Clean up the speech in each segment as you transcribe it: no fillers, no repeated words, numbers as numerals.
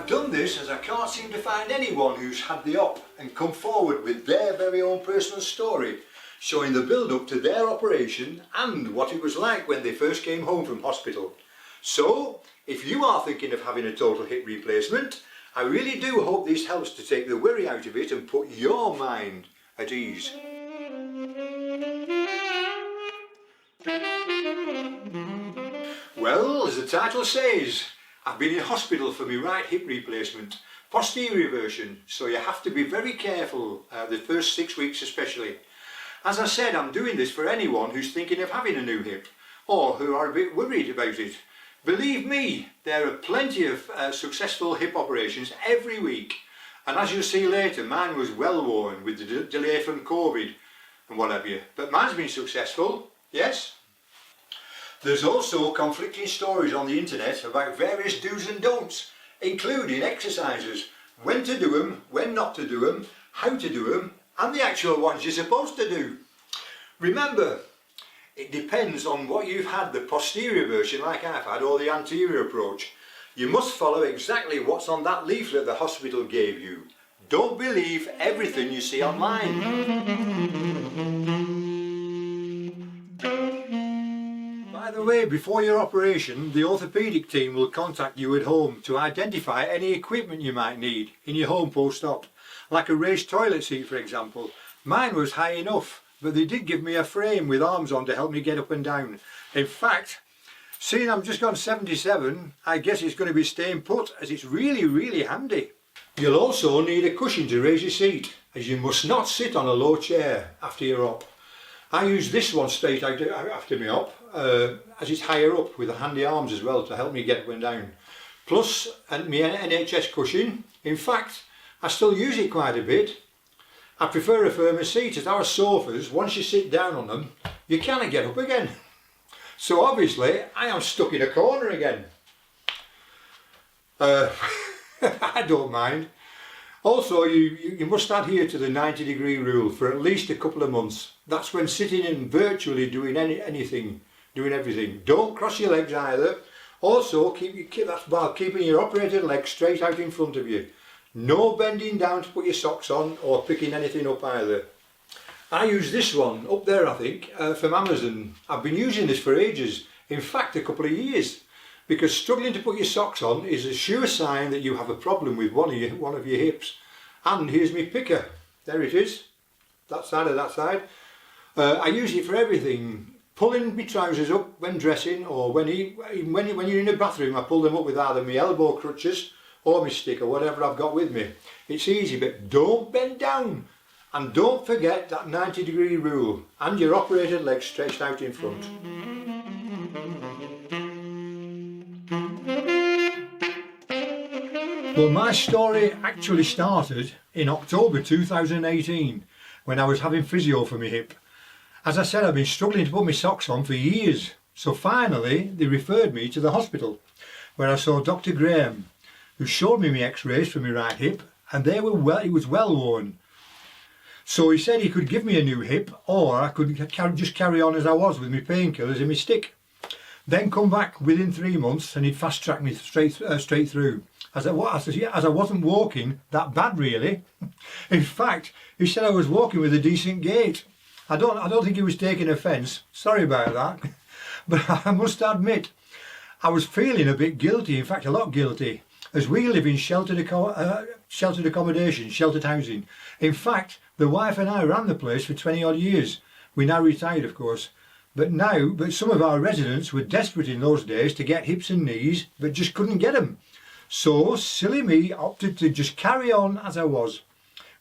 I've done this as I can't seem to find anyone who's had the op and come forward with their very own personal story, showing the build-up to their operation and what it was like when they first came home from hospital. So, if you are thinking of having a total hip replacement, I really do hope this helps to take the worry out of it and put your mind at ease. Well, as the title says, I've been in hospital for my right hip replacement, posterior version, so you have to be very careful the first 6 weeks especially. As I said, I'm doing this for anyone who's thinking of having a new hip or who are a bit worried about it. Believe me, there are plenty of successful hip operations every week, and as you'll see later, mine was well worn with the delay from COVID and what have you, but mine's been successful, yes. There's also conflicting stories on the internet about various do's and don'ts, including exercises, when to do them, when not to do them, how to do them, and the actual ones you're supposed to do. Remember, it depends on what you've had, the posterior version like I've had, or the anterior approach. You must follow exactly what's on that leaflet the hospital gave you. Don't believe everything you see online. By the way, before your operation, the orthopaedic team will contact you at home to identify any equipment you might need in your home post-op, like a raised toilet seat for example. Mine was high enough, but they did give me a frame with arms on to help me get up and down. In fact, seeing I'm just gone 77, I guess it's going to be staying put, as it's really handy. You'll also need a cushion to raise your seat, as you must not sit on a low chair after your op. I use this one straight out after my op, as it's higher up with the handy arms as well to help me get up and down. Plus, and my NHS cushion, in fact, I still use it quite a bit. I prefer a firmer seat, as our sofas, once you sit down on them, you cannot get up again. So obviously, I am stuck in a corner again. I don't mind. Also, you must adhere to the 90-degree rule for at least a couple of months. That's when sitting and virtually doing everything. Don't cross your legs either. Also, that's while keeping your operated legs straight out in front of you. No bending down to put your socks on or picking anything up either. I use this one up there, I think, from Amazon. I've been using this for ages, in fact a couple of years, because struggling to put your socks on is a sure sign that you have a problem with one of your hips. And here's my picker. There it is. That side or that side. I use it for everything. Pulling my trousers up when dressing, or when you're in the bathroom, I pull them up with either my elbow crutches or my stick or whatever I've got with me. It's easy, but don't bend down. And don't forget that 90-degree rule and your operated legs stretched out in front. Well, my story actually started in October 2018 when I was having physio for my hip. As I said, I've been struggling to put my socks on for years, so finally they referred me to the hospital where I saw Dr. Graham, who showed me my x-rays for my right hip, and it was well worn. So he said he could give me a new hip, or I could just carry on as I was with my painkillers and my stick. Then come back within 3 months and he'd fast track me straight through. As I wasn't walking that bad really. In fact, he said I was walking with a decent gait. I don't think he was taking offence. Sorry about that. But I must admit, I was feeling a bit guilty, in fact a lot guilty, as we live in sheltered accommodation, sheltered housing. In fact, the wife and I ran the place for 20 odd years. We now retired of course. But some of our residents were desperate in those days to get hips and knees, but just couldn't get them. So, silly me opted to just carry on as I was,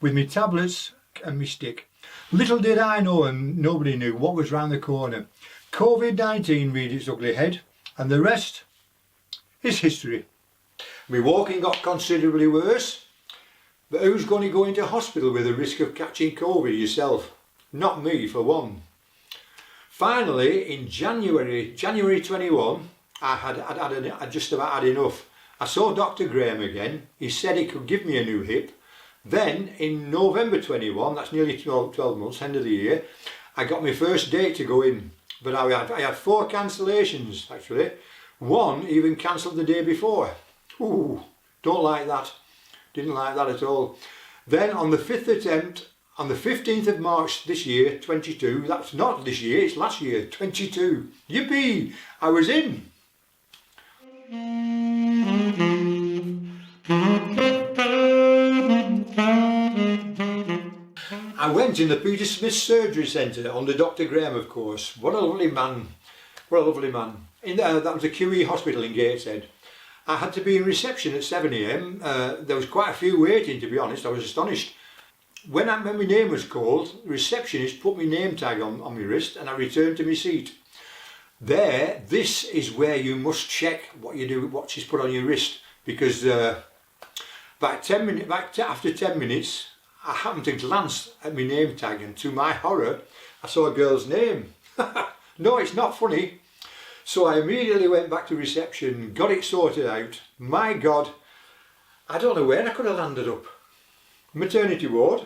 with my tablets and my stick. Little did I know, and nobody knew, what was round the corner. COVID-19 reared its ugly head, and the rest is history. My walking got considerably worse, but who's going to go into hospital with the risk of catching COVID yourself? Not me, for one. Finally, in January 21, I'd just about had enough. I saw Dr. Graham again. He said he could give me a new hip. Then in November 21, that's nearly 12 months, end of the year, I got my first date to go in. But I had 4 cancellations actually. One even cancelled the day before. Ooh, Don't like that. Didn't like that at all. Then on the 5th attempt, on the 15th of March this year, 22, that's not this year, it's last year, 22. Yippee! I was in. I went in the Peter Smith Surgery Centre under Dr. Graham, of course. What a lovely man. What a lovely man. That was a QE hospital in Gateshead. I had to be in reception at 7 AM. There was quite a few waiting, to be honest. I was astonished. When my name was called, the receptionist put my name tag on my wrist and I returned to my seat. This is where you must check what you do, what she's put on your wrist, because after 10 minutes, I happened to glance at my name tag and to my horror, I saw a girl's name. No, it's not funny. So I immediately went back to reception, got it sorted out. My God, I don't know where I could have landed up. Maternity ward.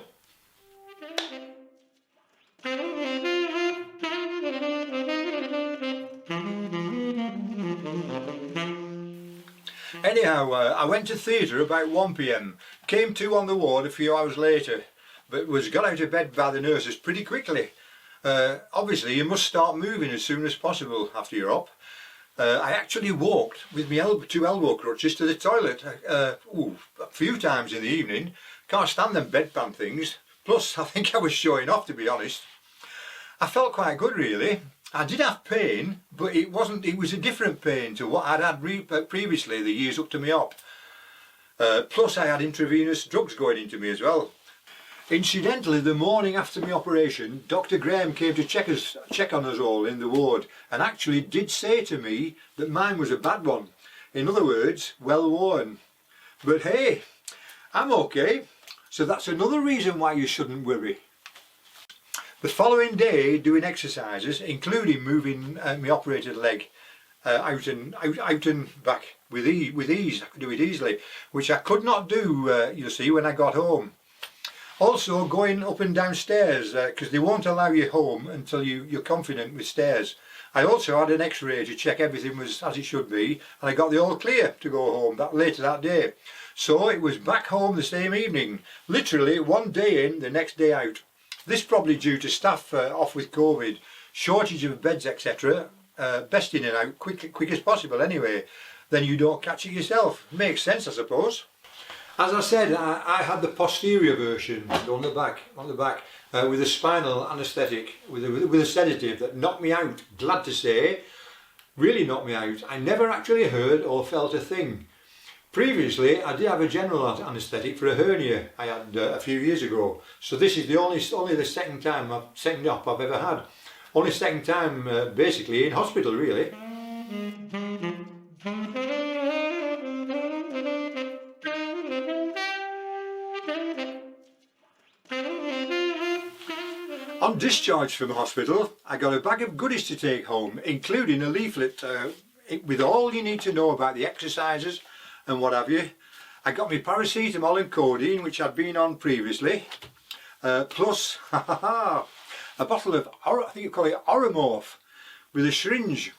Anyhow, I went to theatre about 1 PM, came to on the ward a few hours later, but was got out of bed by the nurses pretty quickly. Obviously you must start moving as soon as possible after you're up. I actually walked with my two elbow crutches to the toilet a few times in the evening. Can't stand them bedpan things. Plus I think I was showing off, to be honest. I felt quite good really. I did have pain, but it was a different pain to what I'd had previously the years up to my op. Plus I had intravenous drugs going into me as well. Incidentally, the morning after my operation, Dr. Graham came to check on us all in the ward and actually did say to me that mine was a bad one. In other words, well worn. But hey, I'm okay, so that's another reason why you shouldn't worry. The following day, doing exercises, including moving my operated leg out and back with ease. I could do it easily, which I could not do, you see, when I got home. Also going up and down stairs, because they won't allow you home until you're confident with stairs. I also had an x-ray to check everything was as it should be, and I got the all clear to go home later that day. So it was back home the same evening, literally one day in, the next day out. This probably due to staff off with COVID, shortage of beds, etc. Best in and out quick as possible anyway, then you don't catch it yourself. Makes sense, I suppose. As I said, I had the posterior version on the back, with a spinal anaesthetic, with a sedative that knocked me out. Glad to say, really knocked me out. I never actually heard or felt a thing. Previously, I did have a general anaesthetic for a hernia I had a few years ago. So this is only the second op I've ever had. Only second time, basically, in hospital, really. On discharge from hospital, I got a bag of goodies to take home, including a leaflet with all you need to know about the exercises and what have you. I got my paracetamol and codeine, which I'd been on previously, plus a bottle of, I think you call it Oromorph, with a syringe.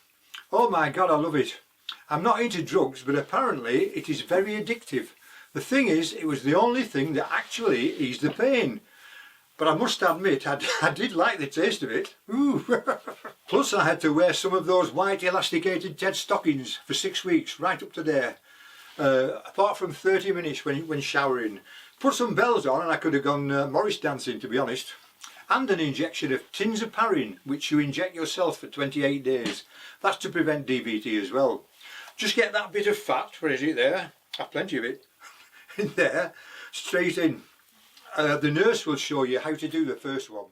Oh my God, I love it. I'm not into drugs, but apparently it is very addictive. The thing is, it was the only thing that actually eased the pain. But I must admit, I did like the taste of it. Ooh. Plus I had to wear some of those white elasticated Ted stockings for 6 weeks, right up to there. Apart from 30 minutes when showering. Put some bells on and I could have gone Morris dancing, to be honest. And an injection of tinzaparin, which you inject yourself for 28 days. That's to prevent DVT as well. Just get that bit of fat, where is it there? I've plenty of it. In there, straight in. The nurse will show you how to do the first one.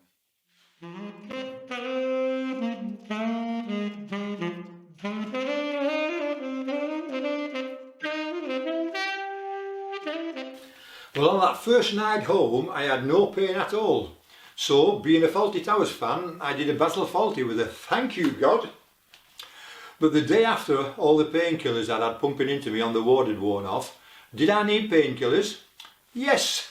Well, on that first night home, I had no pain at all. So, being a Fawlty Towers fan, I did a Basil Fawlty with a thank you God. But the day after all the painkillers I'd had pumping into me on the ward had worn off, did I need painkillers? Yes.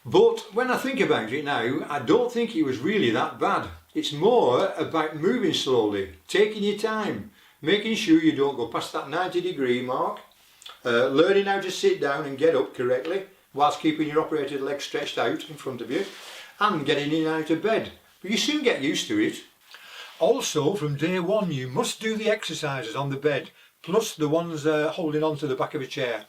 But when I think about it now, I don't think it was really that bad. It's more about moving slowly, taking your time, making sure you don't go past that 90-degree mark. learning how to sit down and get up correctly whilst keeping your operated leg stretched out in front of you, and getting in and out of bed. But you soon get used to it. Also, from day one you must do the exercises on the bed, plus the ones holding on to the back of a chair.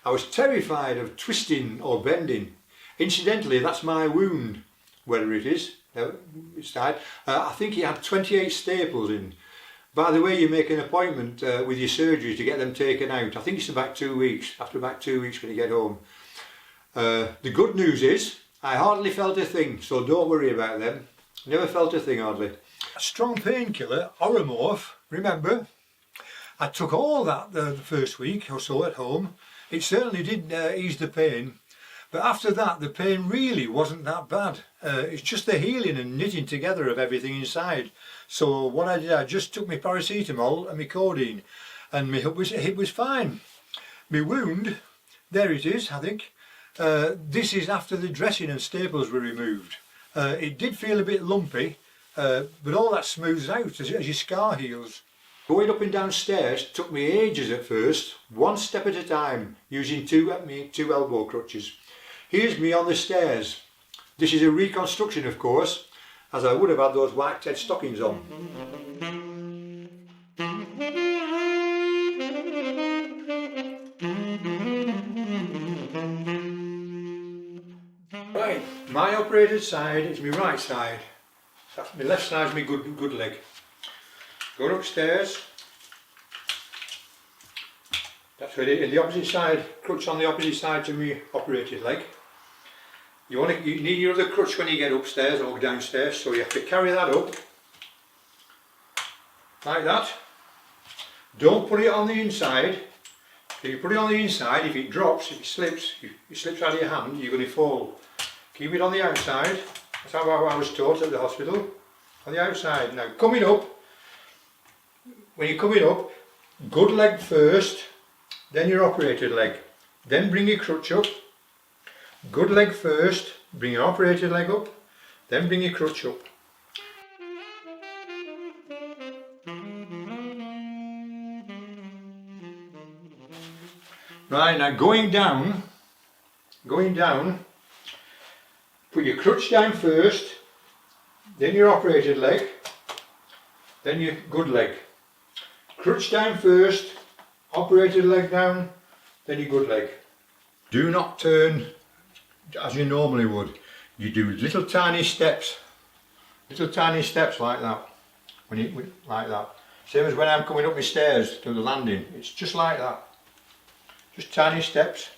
I was terrified of twisting or bending. Incidentally, that's my wound, whether it is. I think he had 28 staples in. By the way, you make an appointment with your surgery to get them taken out. I think it's about 2 weeks, after about 2 weeks when you get home. The good news is, I hardly felt a thing, so don't worry about them. Never felt a thing, hardly. A strong painkiller, Oromorph, remember? I took all that the first week or so at home. It certainly did ease the pain. But after that, the pain really wasn't that bad. It's just the healing and knitting together of everything inside. So what I did, I just took my paracetamol and my codeine, and my hip was fine. My wound, there it is, I think. This is after the dressing and staples were removed. It did feel a bit lumpy, but all that smooths out as your scar heals. Going up and down stairs took me ages at first, one step at a time, using two elbow crutches. Here's me on the stairs. This is a reconstruction, of course, as I would have had those white Ted stockings on. Right, my operated side is my right side. My left side is my good leg. Going upstairs. That's ready. The opposite side, crutch on the opposite side to my operated leg. You need your other crutch when you get upstairs or downstairs, so you have to carry that up like that. Don't put it on the inside. If you put it on the inside, if it drops, if it slips out of your hand, you're going to fall. Keep it on the outside. That's how I was taught at the hospital. On the outside. Now coming up, when you're coming up, good leg first, then your operated leg. Then bring your crutch up. Good leg first, bring your operated leg up, then bring your crutch up. Right, now going down, put your crutch down first, then your operated leg, then your good leg. Crutch down first, operated leg down, then your good leg. Do not turn as you normally would. You do little tiny steps like that. Like that. Same as when I'm coming up my stairs to the landing. It's just like that. Just tiny steps.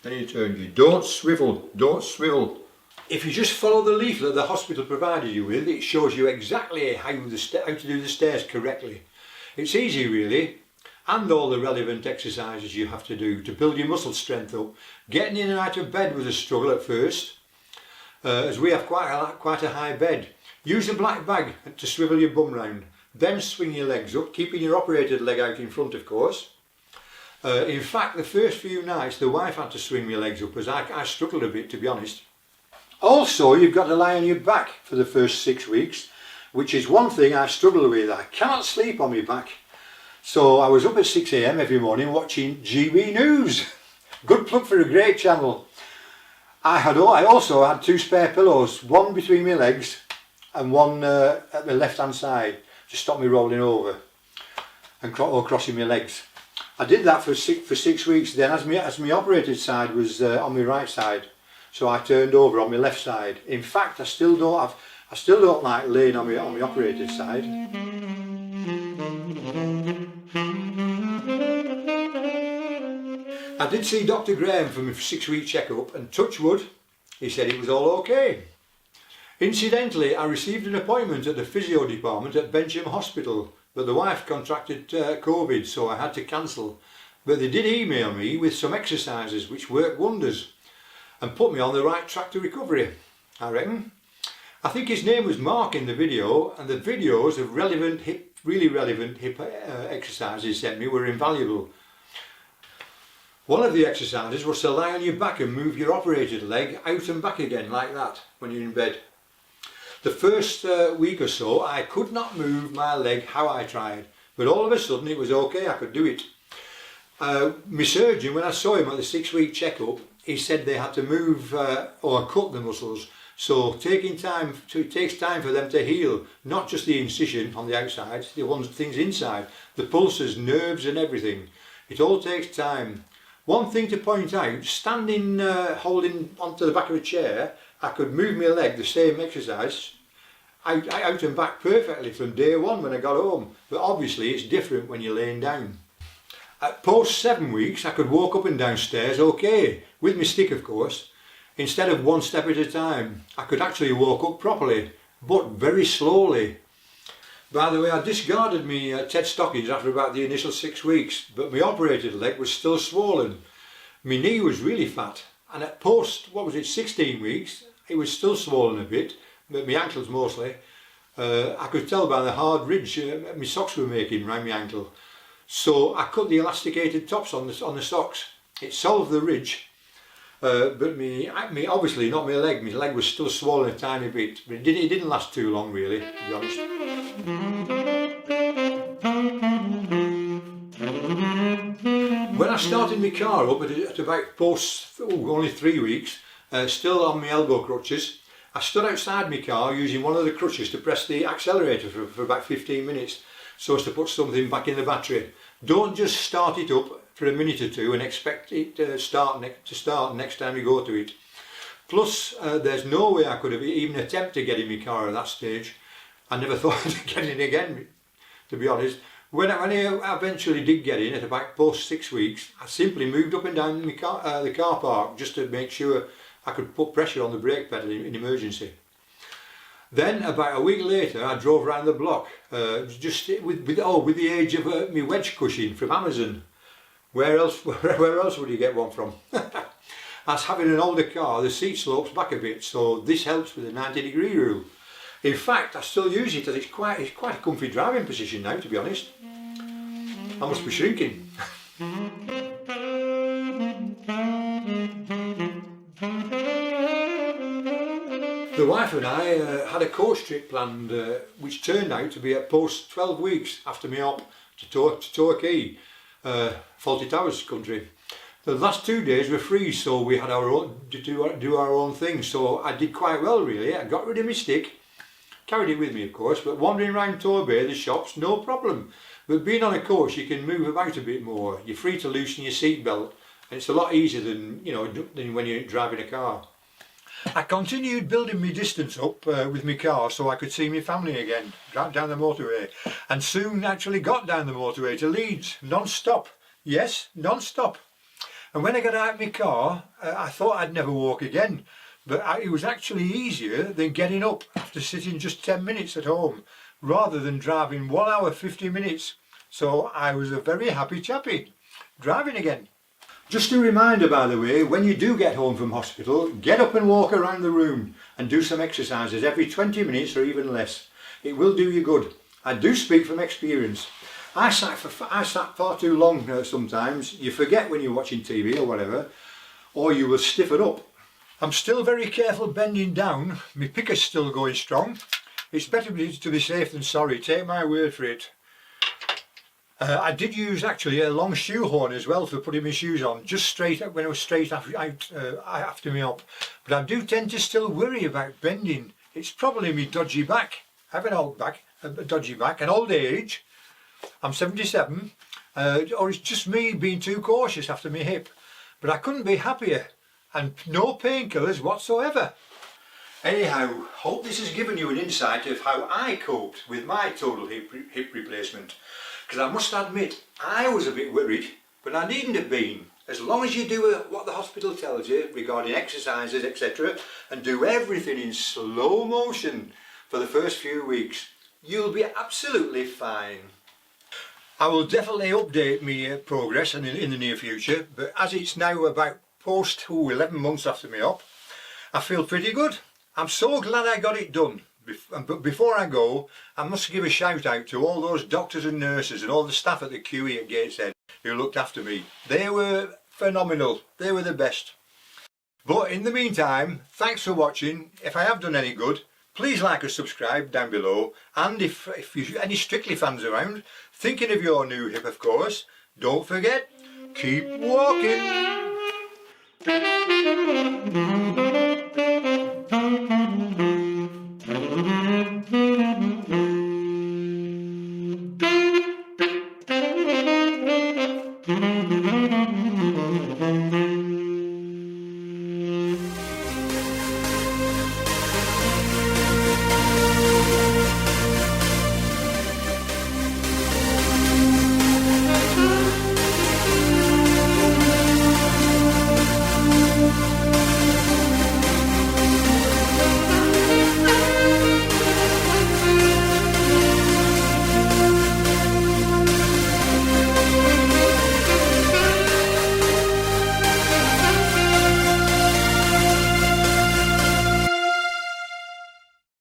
Then you turn. You don't swivel. Don't swivel. If you just follow the leaflet the hospital provided you with, it shows you exactly how to do the stairs correctly. It's easy really. And all the relevant exercises you have to do to build your muscle strength up. Getting in and out of bed was a struggle at first, as we have quite a high bed. Use a black bag to swivel your bum round, then swing your legs up, keeping your operated leg out in front, of course. In fact, the first few nights the wife had to swing my legs up, as I struggled a bit, to be honest. Also, you've got to lie on your back for the first 6 weeks, which is one thing I struggle with. I cannot sleep on my back. So I was up at 6 AM every morning watching GB News. Good plug for a great channel. I also had 2 spare pillows, one between my legs and one at my left hand side to stop me rolling over or crossing my legs. I did that for 6 weeks. Then as my operated side was on my right side, so I turned over on my left side. In fact, I still don't like laying on my operated side. I did see Dr. Graham for my 6-week checkup, and touch wood, he said it was all okay. Incidentally, I received an appointment at the physio department at Bentham Hospital, but the wife contracted COVID, so I had to cancel. But they did email me with some exercises which work wonders and put me on the right track to recovery, I reckon. I think his name was Mark in the video, and the videos of really relevant hip exercises he sent me were invaluable. One of the exercises was to lie on your back and move your operated leg out and back again like that when you're in bed. The first week or so I could not move my leg how I tried, but all of a sudden it was okay, I could do it. My surgeon, when I saw him at the 6-week checkup, he said they had to move or cut the muscles. So it takes time for them to heal, not just the incision on the outside, the things inside, the pulses, nerves and everything. It all takes time. One thing to point out, standing holding onto the back of a chair, I could move my leg, the same exercise, out and back perfectly from day one when I got home. But obviously it's different when you're laying down. At post 7 weeks I could walk up and down stairs okay, with my stick of course. Instead of one step at a time, I could actually walk up properly, but very slowly. By the way, I discarded my TED stockings after about the initial 6 weeks, but my operated leg was still swollen. My knee was really fat, and at post, 16 weeks, it was still swollen a bit, but my ankles mostly. I could tell by the hard ridge my socks were making around my ankle. So I cut the elasticated tops on the socks. It solved the ridge, but me obviously not my leg. My leg was still swollen a tiny bit, but it didn't last too long really, to be honest. When I started my car up at about post only 3 weeks, still on my elbow crutches, I stood outside my car using one of the crutches to press the accelerator for about 15 minutes. So as to put something back in the battery. Don't just start it up for a minute or two and expect it to start next time you go to it. Plus there's no way I could have even attempted to get in my car at that stage. I never thought of getting in again, to be honest. When I eventually did get in at about post 6 weeks, I simply moved up and down the car park just to make sure I could put pressure on the brake pedal in emergency. Then about a week later I drove around the block, just with the age of my wedge cushion from Amazon. Where else would you get one from? As having an older car, the seat slopes back a bit, so this helps with the 90-degree rule. In fact, I still use it as it's quite a comfy driving position now, to be honest. I must be shrinking. The wife and I had a coach trip planned, which turned out to be at post 12 weeks after my op to Torquay, Fawlty Towers country. The last 2 days were free, so we had to do our own thing. So I did quite well really. I got rid of my stick, carried it with me of course, but wandering around Torbay, the shops, no problem. But being on a coach, you can move about a bit more. You're free to loosen your seat belt, and it's a lot easier than when you're driving a car. I continued building my distance up with my car so I could see my family again, down the motorway, and soon actually got down the motorway to Leeds, non-stop. Yes, non-stop. And when I got out of my car, I thought I'd never walk again, but it was actually easier than getting up after sitting just 10 minutes at home, rather than driving 1 hour 50 minutes. So I was a very happy chappy, driving again. Just a reminder, by the way, when you do get home from hospital, get up and walk around the room and do some exercises every 20 minutes or even less. It will do you good. I do speak from experience. I sat far too long sometimes. You forget when you're watching TV or whatever, or you will stiffen up. I'm still very careful bending down. My picker's still going strong. It's better to be safe than sorry, take my word for it. I did use actually a long shoehorn as well for putting my shoes on, just straight up when I was straight after me up. But I do tend to still worry about bending. It's probably me dodgy back. I have an old back, a dodgy back, an old age. I'm 77, or it's just me being too cautious after my hip. But I couldn't be happier, and no painkillers whatsoever. Anyhow, hope this has given you an insight of how I coped with my total hip replacement. Because I must admit, I was a bit worried, but I needn't have been. As long as you do what the hospital tells you regarding exercises, etc., and do everything in slow motion for the first few weeks, you'll be absolutely fine. I will definitely update my progress in the near future, but as it's now about post 11 months after me op, I feel pretty good. I'm so glad I got it done. But before I go, I must give a shout out to all those doctors and nurses and all the staff at the QE at Gateshead who looked after me. They were phenomenal. They were the best. But in the meantime, thanks for watching. If I have done any good, please like and subscribe down below. And if you're any Strictly fans around, thinking of your new hip of course, don't forget, keep walking.